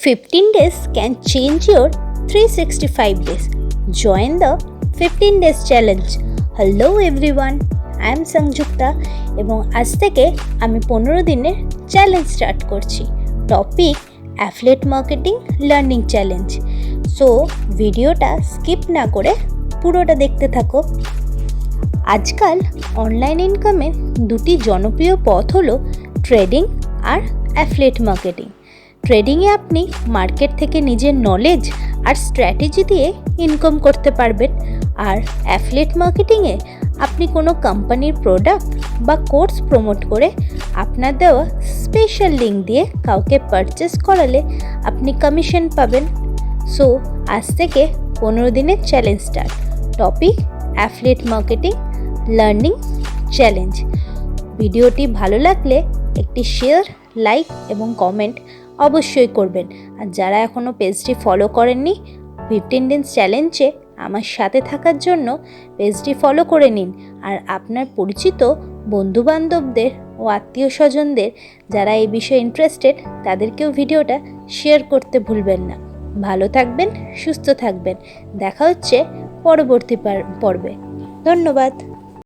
15 days can change your 365 days. Join the 15 days challenge. Hello everyone, I am Sangjukta এবং আজ থেকে আমি 15 দিনের চ্যালেঞ্জ স্টার্ট করছি। Topic affiliate marketing learning challenge. So ভিডিওটা skip না করে পুরোটা দেখতে থাকো। আজকাল অনলাইন ইনকামের দুটি জনপ্রিয় পথ হলো ট্রেডিং আর অ্যাফিলিয়েট মার্কেটিং। ট্রেডিংয়ে আপনি মার্কেট থেকে নিজের নলেজ আর স্ট্র্যাটেজি দিয়ে ইনকাম করতে পারবেন, আর অ্যাফিলিয়েট মার্কেটিংয়ে আপনি কোনো কোম্পানির প্রোডাক্ট বা কোর্স প্রমোট করে আপনার দেওয়া স্পেশাল লিঙ্ক দিয়ে কাউকে পারচেস করালে আপনি কমিশন পাবেন। সো আজ থেকে 15 দিনের challenge start. Topic affiliate marketing learning challenge. ভিডিওটি ভালো লাগলে একটি শেয়ার, লাইক এবং কমেন্ট অবশ্যই করবেন। আর যারা এখনও পেজটি ফলো করেননি, 15 দিন চ্যালেঞ্জে আমার সাথে থাকার জন্য পেজটি ফলো করে নিন। আর আপনার পরিচিত বন্ধুবান্ধবদের ও আত্মীয় স্বজনদের যারা এই বিষয়ে ইন্টারেস্টেড তাদেরকেও ভিডিওটা শেয়ার করতে ভুলবেন না। ভালো থাকবেন, সুস্থ থাকবেন। দেখা হচ্ছে পরবর্তী পর্বে। ধন্যবাদ।